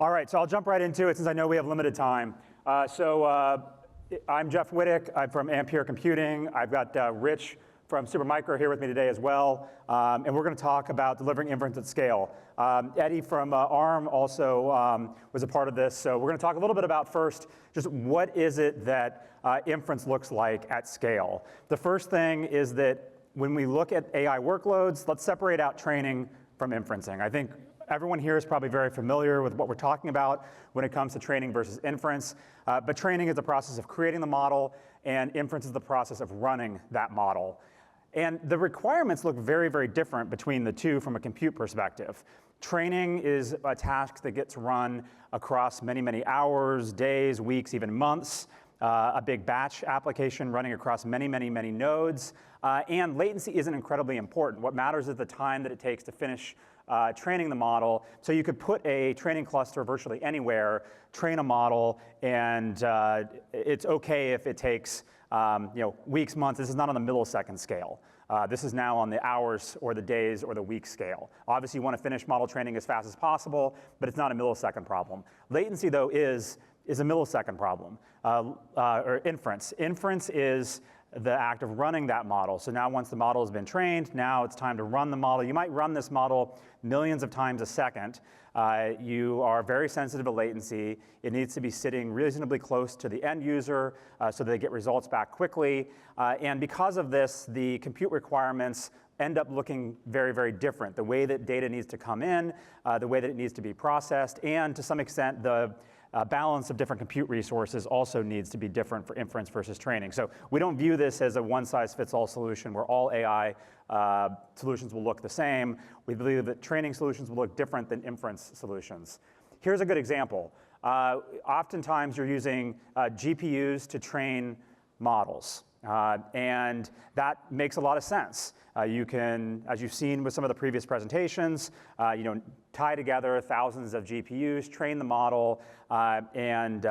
All right, so I'll jump right into it since I know we have limited time. I'm Jeff Wittich. I'm from Ampere Computing. I've got Rich from Supermicro here with me today as well. And we're going to talk about delivering inference at scale. Eddie from ARM also was a part of this. So we're going to talk a little bit about first just what is it that inference looks like at scale. The first thing is that when we look at AI workloads, let's separate out training from inferencing. I think everyone here is probably very familiar with what we're talking about when it comes to training versus inference. But training is the process of creating the model, and inference is the process of running that model. And the requirements look very, very different between the two from a compute perspective. Training is a task that gets run across many, many hours, days, weeks, even months. A big batch application running across many, many, many nodes. And latency isn't incredibly important. What matters is the time that it takes to finish training the model. So you could put a training cluster virtually anywhere, train a model, and it's okay if it takes weeks, months. This is not on the millisecond scale. This is now on the hours or the days or the week scale. Obviously, you want to finish model training as fast as possible, but it's not a millisecond problem. Latency, though, is a millisecond problem, or inference. Inference is the act of running that model. So now once the model has been trained, now it's time to run the model. You might run this model millions of times a second. You are very sensitive to latency. It needs to be sitting reasonably close to the end user so that they get results back quickly. And because of this, the compute requirements end up looking very, very different. The way that data needs to come in, the way that it needs to be processed, and to some extent, the balance of different compute resources also needs to be different for inference versus training. So we don't view this as a one-size-fits-all solution where all AI solutions will look the same. We believe that training solutions will look different than inference solutions. Here's a good example. Oftentimes you're using GPUs to train models. And that makes a lot of sense. You can, as you've seen with some of the previous presentations, tie together thousands of GPUs, train the model, and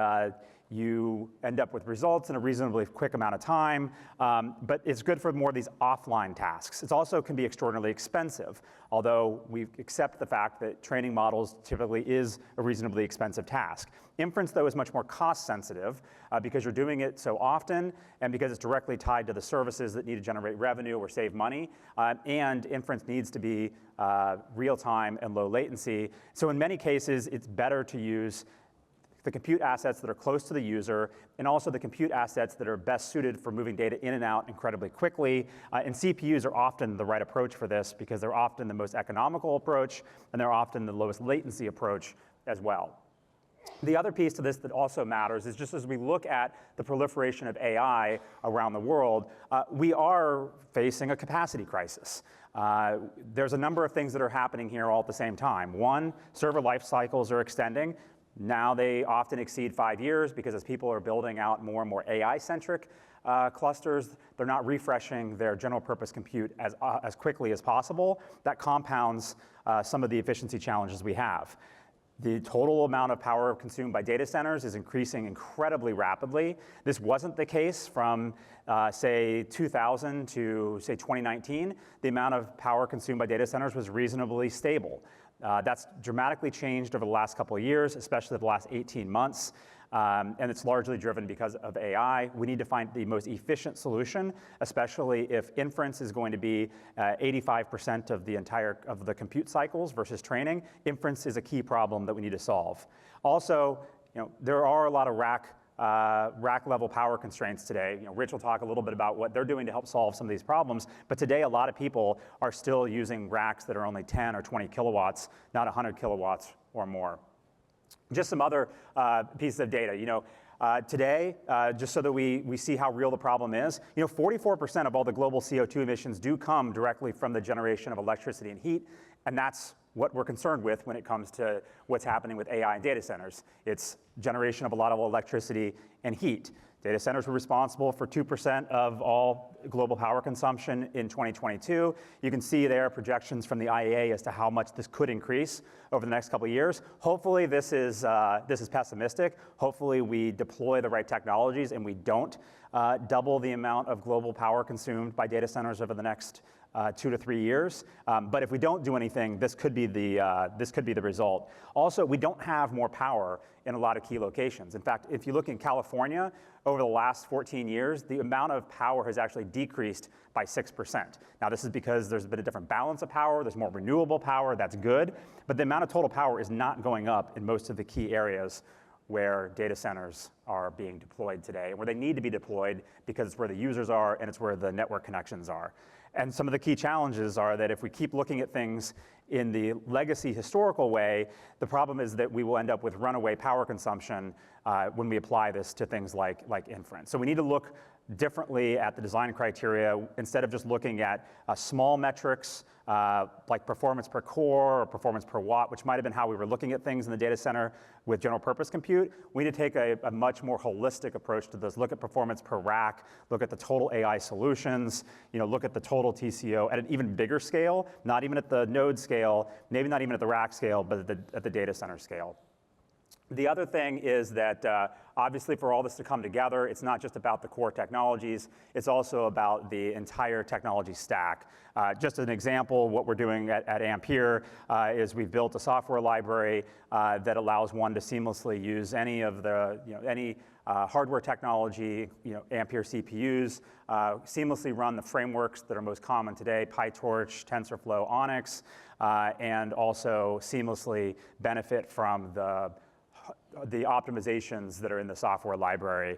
you end up with results in a reasonably quick amount of time. But it's good for more of these offline tasks. It also can be extraordinarily expensive, although we accept the fact that training models typically is a reasonably expensive task. Inference, though, is much more cost sensitive because you're doing it so often and because it's directly tied to the services that need to generate revenue or save money. And inference needs to be real time and low latency. So in many cases, it's better to use the compute assets that are close to the user, and also the compute assets that are best suited for moving data in and out incredibly quickly. And CPUs are often the right approach for this because they're often the most economical approach, and they're often the lowest latency approach as well. The other piece to this that also matters is just as we look at the proliferation of AI around the world, we are facing a capacity crisis. There's a number of things that are happening here all at the same time. One, server life cycles are extending. Now they often exceed 5 years because as people are building out more and more AI-centric clusters, they're not refreshing their general purpose compute as quickly as possible. That compounds some of the efficiency challenges we have. The total amount of power consumed by data centers is increasing incredibly rapidly. This wasn't the case from, say, 2000 to, say, 2019. The amount of power consumed by data centers was reasonably stable. That's dramatically changed over the last couple of years, especially the last 18 months. And it's largely driven because of AI. We need to find the most efficient solution, especially if inference is going to be 85% of the compute cycles versus training. Inference is a key problem that we need to solve. Also, there are a lot of rack level power constraints today. Rich will talk a little bit about what they're doing to help solve some of these problems. But today, a lot of people are still using racks that are only 10 or 20 kilowatts, not 100 kilowatts or more. Just some other pieces of data. Today, just so that we see how real the problem is, 44% of all the global CO2 emissions do come directly from the generation of electricity and heat, and that's what we're concerned with when it comes to what's happening with AI and data centers. It's generation of a lot of electricity and heat. Data centers were responsible for 2% of all global power consumption in 2022. You can see there projections from the IEA as to how much this could increase over the next couple of years. Hopefully this is pessimistic. Hopefully we deploy the right technologies and we don't double the amount of global power consumed by data centers over the next 2 to 3 years. But if we don't do anything, this could be the result. Also, we don't have more power in a lot of key locations. In fact, if you look in California, over the last 14 years, the amount of power has actually decreased by 6%. Now, this is because there's been a different balance of power. There's more renewable power. That's good. But the amount of total power is not going up in most of the key areas where data centers are being deployed today, and where they need to be deployed because it's where the users are and it's where the network connections are. And some of the key challenges are that if we keep looking at things in the legacy historical way, the problem is that we will end up with runaway power consumption when we apply this to things like inference. So we need to look differently at the design criteria instead of just looking at small metrics like performance per core or performance per watt, which might have been how we were looking at things in the data center with general purpose compute. We need to take a much more holistic approach to this. Look at performance per rack, look at the total AI solutions, look at the total TCO at an even bigger scale, not even at the node scale, maybe not even at the rack scale, but at the data center scale. The other thing is that obviously for all this to come together, it's not just about the core technologies, it's also about the entire technology stack. Just as an example, what we're doing at Ampere is we've built a software library that allows one to seamlessly use any of the, any hardware technology, Ampere CPUs, seamlessly run the frameworks that are most common today, PyTorch, TensorFlow, Onyx, and also seamlessly benefit from the optimizations that are in the software library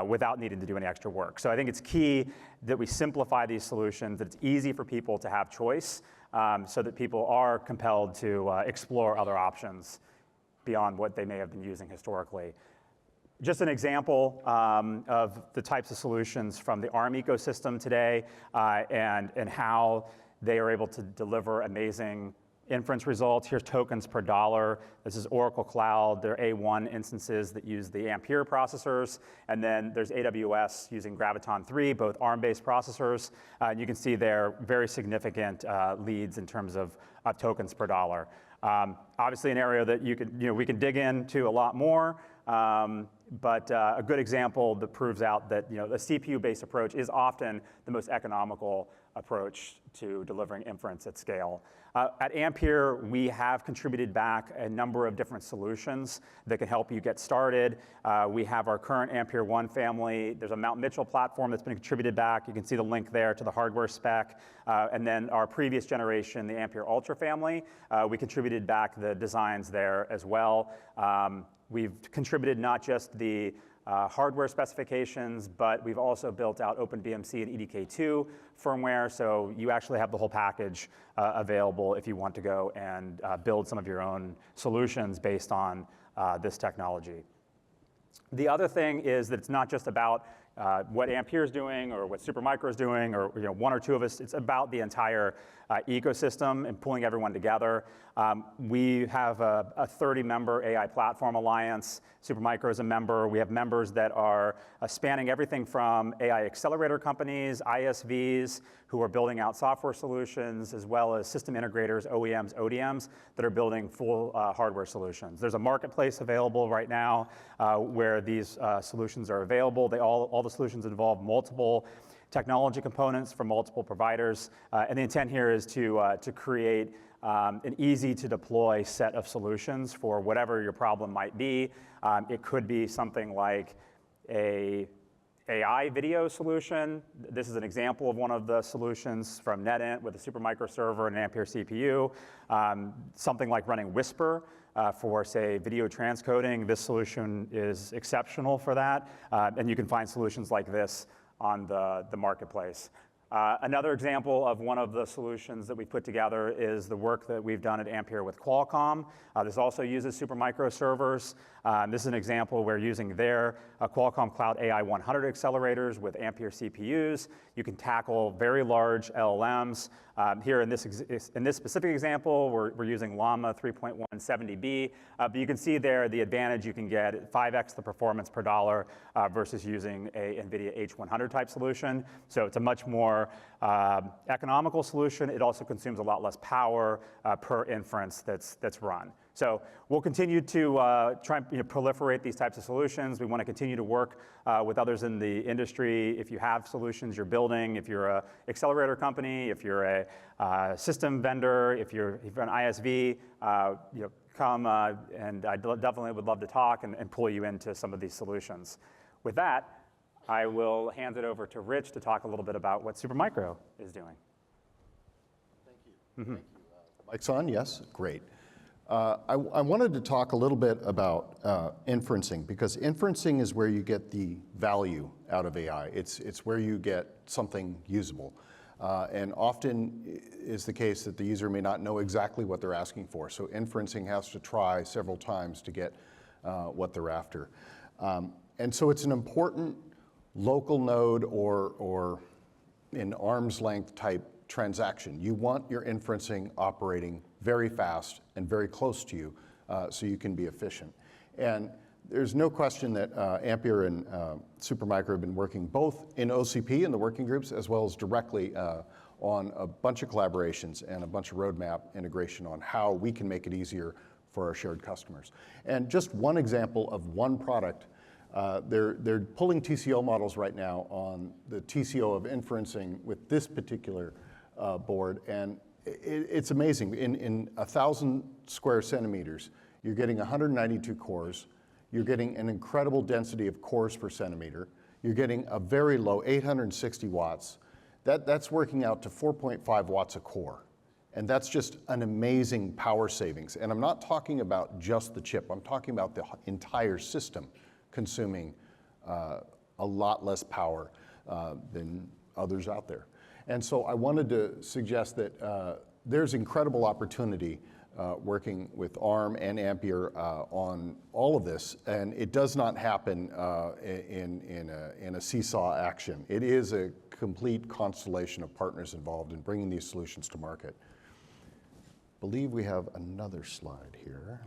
without needing to do any extra work. So I think it's key that we simplify these solutions, that it's easy for people to have choice so that people are compelled to explore other options beyond what they may have been using historically. Just an example of the types of solutions from the ARM ecosystem today and how they are able to deliver amazing inference results. Here's tokens per dollar. This is Oracle Cloud. They're A1 instances that use the Ampere processors. And then there's AWS using Graviton 3, both ARM-based processors. You can see they're very significant leads in terms of tokens per dollar. Obviously an area that we can dig into a lot more, but a good example that proves out that a CPU-based approach is often the most economical approach to delivering inference at scale. At Ampere, we have contributed back a number of different solutions that can help you get started. We have our current Ampere 1 family. There's a Mount Mitchell platform that's been contributed back. You can see the link there to the hardware spec. And then our previous generation, the Ampere Ultra family, we contributed back the designs there as well. We've contributed not just the hardware specifications, but we've also built out OpenBMC and EDK2 firmware, so you actually have the whole package available if you want to go and build some of your own solutions based on this technology. The other thing is that it's not just about what Ampere is doing or what Supermicro is doing or one or two of us. It's about the entire ecosystem and pulling everyone together. We have a 30-member AI Platform Alliance. Supermicro is a member. We have members that are spanning everything from AI accelerator companies, ISVs, who are building out software solutions, as well as system integrators, OEMs, ODMs, that are building full hardware solutions. There's a marketplace available right now where these solutions are available. All the solutions involve multiple technology components from multiple providers. And the intent here is to create an easy-to-deploy set of solutions for whatever your problem might be. It could be something like a AI video solution. This is an example of one of the solutions from NetInt with a Supermicro server and an Ampere CPU. Something like running Whisper for, say, video transcoding. This solution is exceptional for that. And you can find solutions like this on the marketplace. Another example of one of the solutions that we put together is the work that we've done at Ampere with Qualcomm. This also uses Supermicro servers. This is an example where using their Qualcomm Cloud AI 100 accelerators with Ampere CPUs, you can tackle very large LLMs. Here in this specific example, we're using Llama 3.170B, but you can see there the advantage you can get, 5x the performance per dollar versus using a NVIDIA H100 type solution. So it's a much more economical solution. It also consumes a lot less power per inference that's run. So we'll continue to try and proliferate these types of solutions. We want to continue to work with others in the industry. If you have solutions you're building, if you're an accelerator company, if you're a system vendor, if you're an ISV, come and I definitely would love to talk and pull you into some of these solutions. With that, I will hand it over to Rich to talk a little bit about what Supermicro is doing. Thank you. Thank you. Mic's on? Yes? Great. I wanted to talk a little bit about inferencing, because inferencing is where you get the value out of AI. It's where you get something usable. And often is the case that the user may not know exactly what they're asking for. So inferencing has to try several times to get what they're after. And so it's an important local node or an arm's length type transaction. You want your inferencing operating very fast and very close to you so you can be efficient. And there's no question that Ampere and Supermicro have been working both in OCP in the working groups as well as directly on a bunch of collaborations and a bunch of roadmap integration on how we can make it easier for our shared customers. And just one example of one product, they're pulling TCO models right now on the TCO of inferencing with this particular board, and it's amazing. In 1,000 square centimeters, you're getting 192 cores. You're getting an incredible density of cores per centimeter. You're getting a very low 860 watts. That's working out to 4.5 watts a core. And that's just an amazing power savings. And I'm not talking about just the chip. I'm talking about the entire system consuming a lot less power than others out there. And so I wanted to suggest that there's incredible opportunity working with ARM and Ampere on all of this, and it does not happen in a seesaw action. It is a complete constellation of partners involved in bringing these solutions to market. I believe we have another slide here.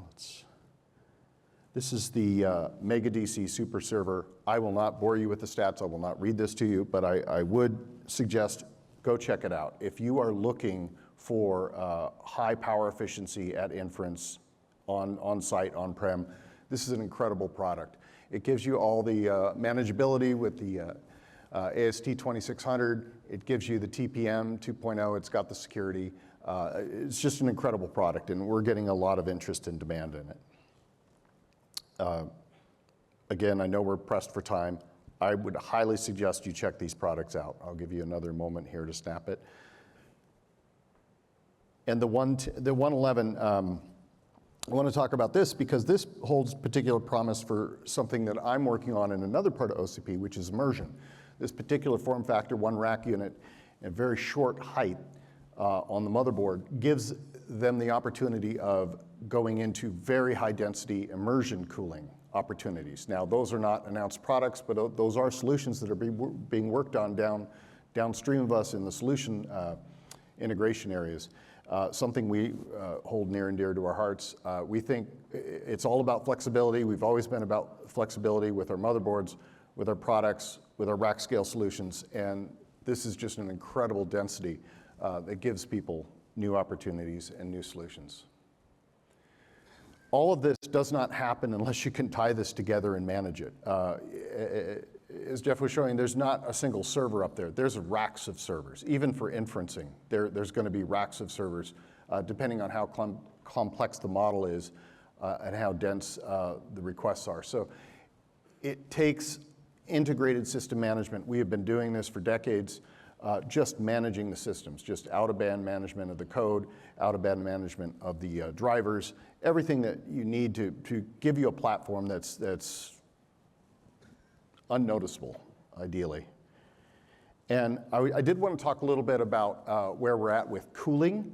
This is the Mega DC Super Server. I will not bore you with the stats. I will not read this to you, but I would suggest go check it out. If you are looking for high power efficiency at inference on-site, on-prem, this is an incredible product. It gives you all the manageability with the AST 2600. It gives you the TPM 2.0. It's got the security. It's just an incredible product, and we're getting a lot of interest and demand in it. Again, I know we're pressed for time. I would highly suggest you check these products out. I'll give you another moment here to snap it. And the 111, I want to talk about this because this holds particular promise for something that I'm working on in another part of OCP, which is immersion. This particular form factor, one rack unit, at very short height on the motherboard, gives them the opportunity of going into very high density immersion cooling opportunities. Now, those are not announced products, but those are solutions that are being worked on downstream of us in the solution integration areas. Something we hold near and dear to our hearts. We think it's all about flexibility. We've always been about flexibility with our motherboards, with our products, with our rack scale solutions, and this is just an incredible density that gives people new opportunities and new solutions. All of this does not happen unless you can tie this together and manage it. As Jeff was showing, there's not a single server up there. There's racks of servers. Even for inferencing, there's going to be racks of servers, depending on how complex the model is and how dense the requests are. So it takes integrated system management. We have been doing this for decades, just managing the systems, just out-of-band management of the code, out-of-band management of the drivers, everything that you need to give you a platform that's unnoticeable, ideally. And I did want to talk a little bit about where we're at with cooling.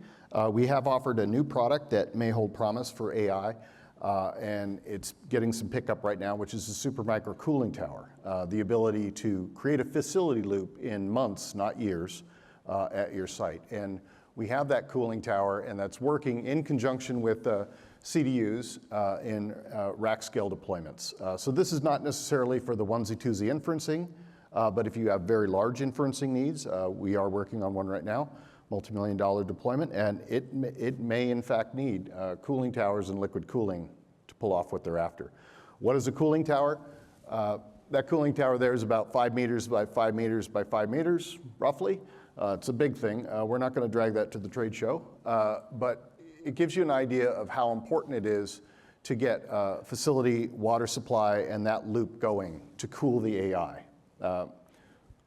We have offered a new product that may hold promise for AI, and it's getting some pickup right now, which is the Supermicro cooling tower, the ability to create a facility loop in months, not years, at your site. And we have that cooling tower, and that's working in conjunction with CDUs in rack scale deployments. So this is not necessarily for the onesie-twosie inferencing, but if you have very large inferencing needs, we are working on one right now. multi-million-dollar deployment, and it may in fact need cooling towers and liquid cooling to pull off what they're after. What is a cooling tower? That cooling tower there is about 5 meters by 5 meters by 5 meters, roughly. It's a big thing. We're not going to drag that to the trade show, but it gives you an idea of how important it is to get facility, water supply, and that loop going to cool the AI.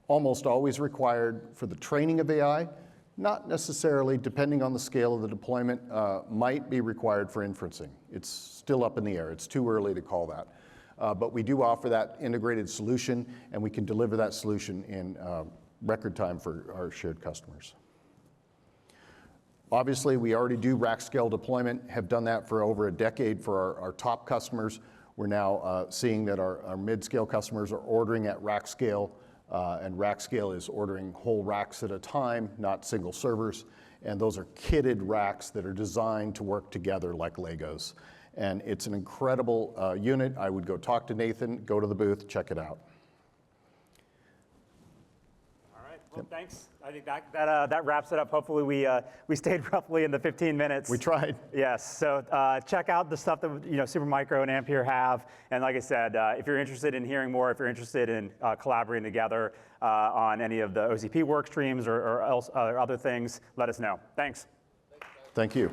Almost always required for the training of AI, not necessarily, depending on the scale of the deployment, might be required for inferencing. It's still up in the air. It's too early to call that. But we do offer that integrated solution, and we can deliver that solution in record time for our shared customers. Obviously, we already do rack scale deployment, have done that for over a decade for our top customers. We're now seeing that our mid-scale customers are ordering at rack scale, and rack scale is ordering whole racks at a time, not single servers. And those are kitted racks that are designed to work together like Legos. And it's an incredible unit. I would go talk to Nathan, go to the booth, check it out. All right, well, thanks. I think that wraps it up. Hopefully we stayed roughly in the 15 minutes. We tried. Yes, so check out the stuff that Supermicro and Ampere have. And like I said, if you're interested in hearing more, if you're interested in collaborating together on any of the OCP work streams or other things, let us know. Thanks. Thank you.